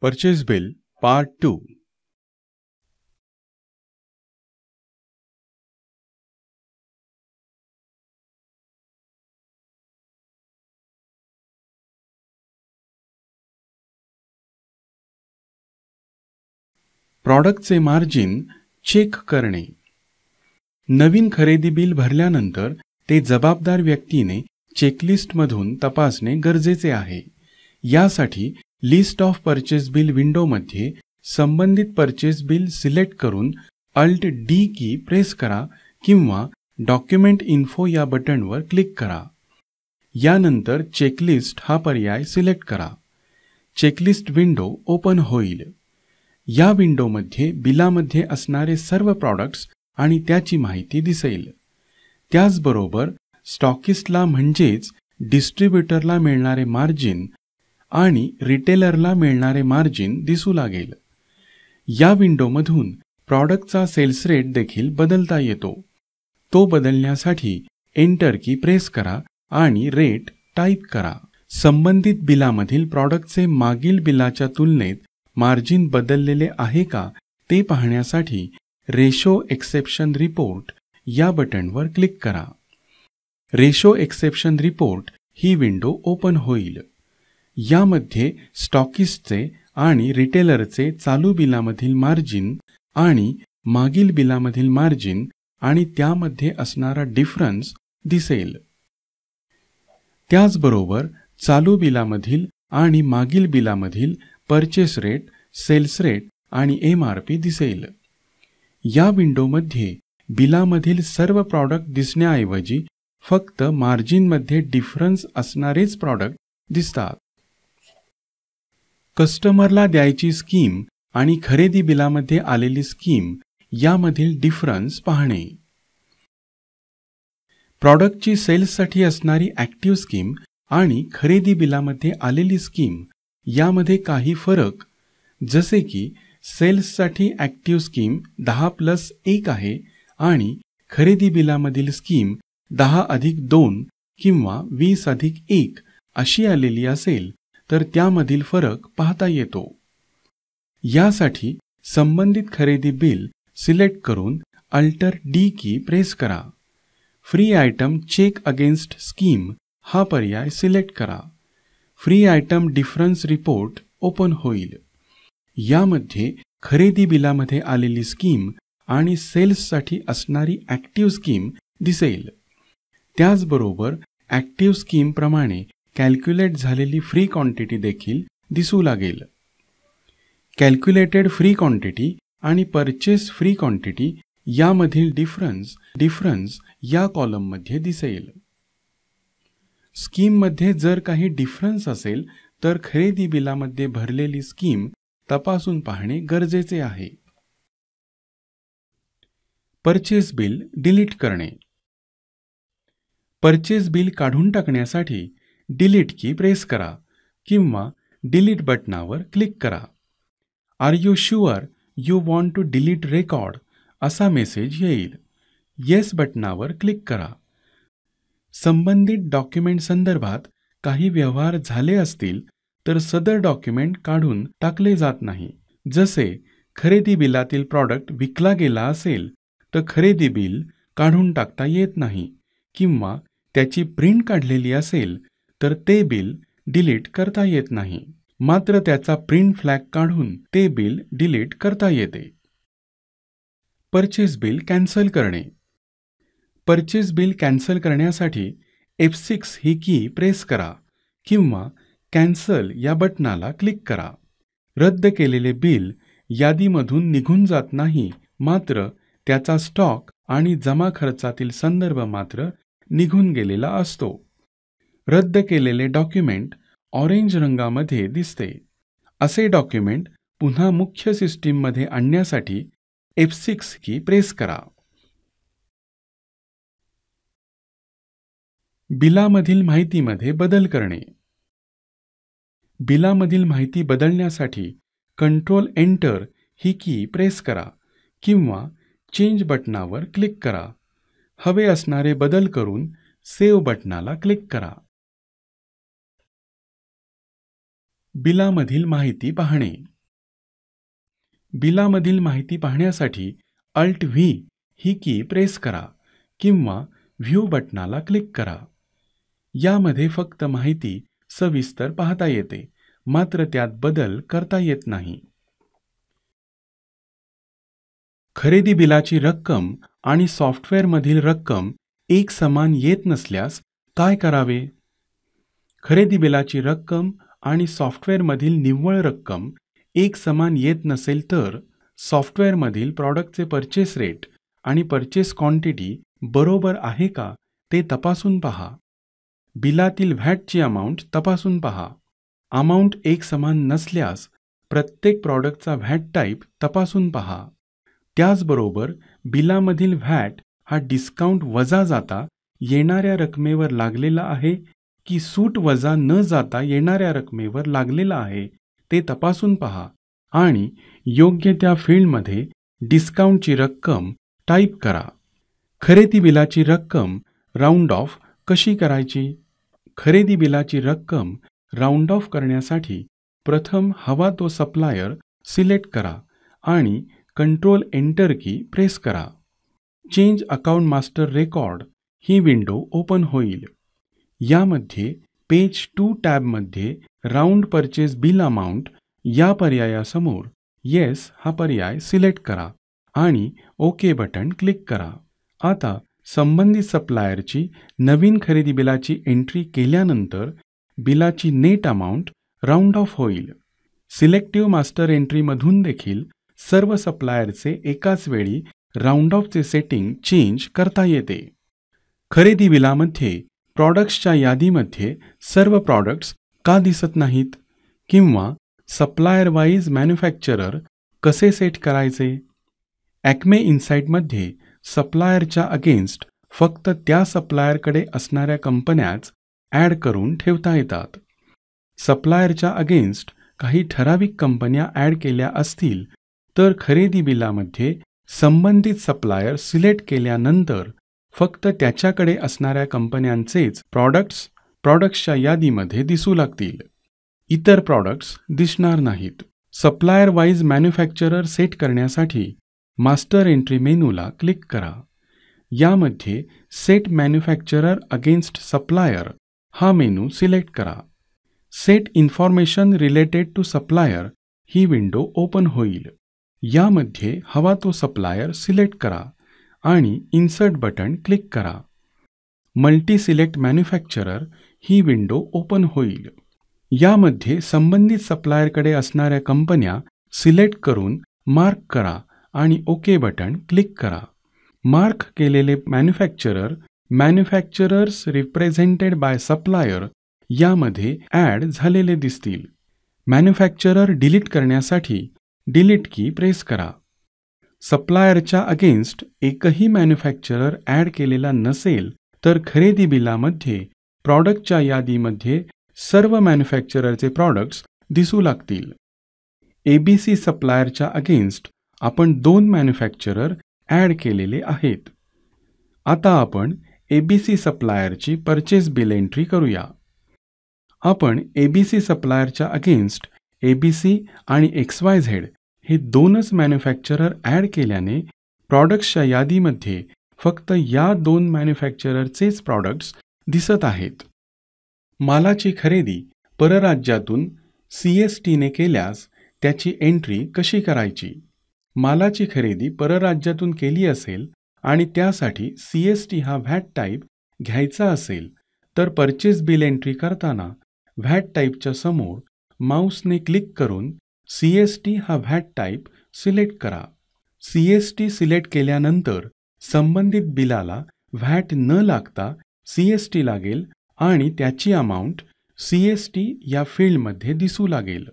Purchase Bill Part 2. प्रॉडक्टचे margin check करणे. नवीन खरेदी बिल भरल्यानंतर ते जबाबदार व्यक्तीने चेकलिस्टमधून तपासणे गरजेचे आहे. यासाठी लिस्ट ऑफ परचेस बिल विंडोमध्ये संबंधित परचेस बिल सिलेक्ट करून अल्ट डी की प्रेस करा किंवा डॉक्युमेंट इन्फो या बटनवर क्लिक करा. यानंतर चेकलिस्ट हा पर्याय सिलेक्ट करा. चेकलिस्ट विंडो ओपन होईल. या विंडोमध्ये बिलामध्ये असणारे सर्व प्रॉडक्ट्स आणि त्याची माहिती दिसेल. त्याचबरोबर स्टॉकिस्टला म्हणजेच डिस्ट्रीब्युटरला मिळणारे मार्जिन आणि रिटेलरला मिळणारे मार्जिन दिसू लागेल. या विंडोमधून प्रॉडक्टचा सेल्स रेट देखील बदलता येतो. तो बदलण्यासाठी एंटर की प्रेस करा आणि रेट टाईप करा. संबंधित बिलामधील प्रॉडक्टचे मागील बिलाच्या तुलनेत मार्जिन बदललेले आहे का ते पाहण्यासाठी रेशो एक्सेप्शन रिपोर्ट या बटनवर क्लिक करा. रेशो एक्सेप्शन रिपोर्ट ही विंडो ओपन होईल. यामध्ये स्टॉकिस्टचे आणि रिटेलरचे चालू बिलामधील मार्जिन आणि मागील बिलामधील मार्जिन आणि त्यामध्ये असणारा डिफरन्स दिसेल. त्याचबरोबर चालू बिलामधील आणि मागील बिलामधील परचेस रेट, सेल्स रेट आणि MRP दिसेल. या विंडोमध्ये बिलामधील सर्व प्रॉडक्ट दिसण्याऐवजी फक्त मार्जिनमध्ये डिफरन्स असणारेच प्रॉडक्ट दिसतात. कस्टमरला द्यायची स्कीम आणि खरेदी बिलामध्ये आलेली स्कीम यामधील डिफरन्स पाहणे. प्रॉडक्टची सेल्ससाठी असणारी ॲक्टिव्ह स्कीम आणि खरेदी बिलामध्ये आलेली स्कीम यामध्ये काही फरक, जसे की सेल्ससाठी ॲक्टिव्ह स्कीम 10+1 आहे आणि खरेदी बिलामधील स्कीम 10+2 किंवा 20+1 अशी आलेली असेल तर त्यामधील फरक पाहता येतो. यासाठी संबंधित खरेदी बिल सिलेक्ट करून अल्टर डी की प्रेस करा. Free item check against scheme हा पर्याय सिलेक्ट करा. Free item difference report open होईल. यामध्ये खरेदी बिलामध्ये आलेली स्कीम आणि सेल्ससाठी असणारी ॲक्टिव्ह स्कीम दिसेल. त्याचबरोबर ॲक्टिव्ह स्कीमप्रमाणे कॅल्क्युलेट झालेली फ्री क्वांटिटी देखील दिसू लागेल. कॅल्क्युलेटेड फ्री क्वांटिटी आणि परचेस फ्री क्वांटिटी यामधील डिफरन्स या कॉलममध्ये दिसेल. स्कीममध्ये जर काही डिफरन्स असेल तर खरेदी बिलामध्ये भरलेली स्कीम तपासून पाहणे गरजेचे आहे. परचेस बिल डिलीट करणे. परचेस बिल काढून टाकण्यासाठी डिलीट की प्रेस करा किंवा डिलीट बटनावर क्लिक करा. Are you sure you want to delete record असा मेसेज येईल. येस बटनावर क्लिक करा. संबंधित डॉक्युमेंट संदर्भात काही व्यवहार झाले असतील तर सदर डॉक्युमेंट काढून टाकले जात नाही. जसे खरेदी बिलातील प्रॉडक्ट विकला गेला असेल तर खरेदी बिल काढून टाकता येत नाही किंवा त्याची प्रिंट काढलेली असेल तर ते बिल डिलीट करता येत नाही. मात्र त्याचा प्रिंट फ्लॅग काढून ते बिल डिलीट करता येते. परचेस बिल कॅन्सल करणे. परचेस बिल कॅन्सल करण्यासाठी F6 ही की प्रेस करा किंवा कॅन्सल या बटनाला क्लिक करा. रद्द केलेले बिल यादीमधून निघून जात नाही, मात्र त्याचा स्टॉक आणि जमा खर्चातील संदर्भ मात्र निघून गेलेला असतो. रद्द केलेले डॉक्युमेंट ऑरेंज रंगामध्ये दिसते. असे डॉक्युमेंट पुन्हा मुख्य सिस्टीममध्ये आणण्यासाठी F6 की प्रेस करा. बिलामधील माहितीमध्ये बदल करणे. बिलामधील माहिती बदलण्यासाठी कंट्रोल एंटर ही की प्रेस करा किंवा चेंज बटनावर क्लिक करा. हवे असणारे बदल करून सेव्ह बटनाला क्लिक करा. बिलामधील माहिती पाहणे. बिलामधील माहिती पाहण्यासाठी Alt V ही की प्रेस करा किंवा व्ह्यू बटणाला क्लिक करा. यामध्ये फक्त माहिती सविस्तर पाहता येते, मात्र त्यात बदल करता येत नाही. खरेदी बिलाची रक्कम आणि सॉफ्टवेअरमधील रक्कम एक समान येत नसल्यास काय करावे? खरेदी बिलाची रक्कम आणि सॉफ्टवेअरमधील निव्वळ रक्कम एक समान येत नसेल तर सॉफ्टवेअरमधील प्रॉडक्टचे परचेस रेट आणि परचेस क्वांटिटी बरोबर आहे का ते तपासून पहा. बिलातील व्हॅटची अमाऊंट तपासून पहा. अमाऊंट एक समान नसल्यास प्रत्येक प्रॉडक्टचा व्हॅट टाईप तपासून पहा. त्याचबरोबर बिलामधील व्हॅट हा डिस्काउंट वजा जाता येणाऱ्या रकमेवर लागलेला आहे की सूट वजा न जाता येणाऱ्या रकमेवर लागलेला आहे ते तपासून पहा आणि योग्य त्या फील्डमध्ये डिस्काउंटची रक्कम टाईप करा. खरेदी बिलाची रक्कम राऊंड ऑफ कशी करायची? खरेदी बिलाची रक्कम राऊंड ऑफ करण्यासाठी प्रथम हवा तो सप्लायर सिलेक्ट करा आणि कंट्रोल एंटर की प्रेस करा. चेंज अकाउंट मास्टर रेकॉर्ड ही विंडो ओपन होईल. यामध्ये पेज 2 टॅबमध्ये राऊंड परचेस बिल अमाऊंट या पर्यायासमोर येस हा पर्याय सिलेक्ट करा आणि ओके बटन क्लिक करा. आता संबंधित सप्लायरची नवीन खरेदी बिलाची एंट्री केल्यानंतर बिलाची नेट अमाऊंट राऊंड ऑफ होईल. सिलेक्टिव्ह मास्टर एंट्रीमधून देखील सर्व सप्लायरचे एकाच वेळी राऊंड ऑफचे सेटिंग चेंज करता येते. खरेदी बिलामध्ये प्रॉडक्ट्सच्या यादीमध्ये सर्व प्रॉडक्ट्स का दिसत नाहीत किंवा सप्लायर वाईज मॅन्युफॅक्चरर कसे सेट करायचे? ॲक्मे इन्साईटमध्ये सप्लायरच्या अगेन्स्ट फक्त त्या सप्लायरकडे असणाऱ्या कंपन्याच ॲड करून ठेवता येतात. सप्लायरच्या अगेन्स्ट काही ठराविक कंपन्या ॲड केल्या असतील तर खरेदी बिलामध्ये संबंधित सप्लायर सिलेक्ट केल्यानंतर फक्त त्याच्याकडे असणाऱ्या कंपन्यांचेच प्रॉडक्ट्सच्या यादीमध्ये दिसू लागतील. इतर प्रॉडक्ट्स दिसणार नाहीत. सप्लायर वाईज मॅन्युफॅक्चरर सेट करण्यासाठी मास्टर एंट्री मेनूला क्लिक करा. यामध्ये सेट मॅन्युफॅक्चरर अगेन्स्ट सप्लायर हा मेनू सिलेक्ट करा. Set information related to supplier ही विंडो ओपन होईल. यामध्ये हवा तो सप्लायर सिलेक्ट करा आणि इन्सर्ट बटन क्लिक करा. मल्टी सिलेक्ट मॅन्युफॅक्चरर ही विंडो ओपन होईल. यामध्ये संबंधित सप्लायरकडे असणाऱ्या कंपन्या सिलेक्ट करून मार्क करा आणि ओके बटन क्लिक करा. मार्क केलेले मॅन्युफॅक्चरर्स रिप्रेझेंटेड बाय सप्लायर यामध्ये ॲड झालेले दिसतील. मॅन्युफॅक्चरर डिलीट करण्यासाठी डिलीट की प्रेस करा. सप्लायरच्या अगेन्स्ट एकही मॅन्युफॅक्चरर ॲड केलेला नसेल तर खरेदी बिलामध्ये प्रॉडक्टच्या यादीमध्ये सर्व मॅन्युफॅक्चररचे प्रॉडक्ट्स दिसू लागतील. ABC सप्लायरच्या अगेन्स्ट आपण 2 मॅन्युफॅक्चरर ॲड केलेले आहेत. आता आपण ABC सप्लायरची परचेस बिल एंट्री करूया. आपण ABC सप्लायरच्या अगेन्स्ट ABC आणि XYZ हे 2च मॅन्युफॅक्चरर ॲड केल्याने प्रॉडक्ट्सच्या यादीमध्ये फक्त या 2 मॅन्युफॅक्चररचेच प्रॉडक्ट्स दिसत आहेत. मालाची खरेदी परराज्यातून CSTने केल्यास त्याची एंट्री कशी करायची? मालाची खरेदी परराज्यातून केली असेल आणि त्यासाठी CST हा व्हॅट टाईप घ्यायचा असेल तर परचेस बिल एंट्री करताना व्हॅट टाईपच्या समोर माऊसने क्लिक करून CST हा व्हॅट टाईप सिलेक्ट करा. CST सिलेक्ट केल्यानंतर संबंधित बिलाला व्हॅट न लागता CST लागेल आणि त्याची अमाऊंट CST या फील्डमध्ये दिसू लागेल.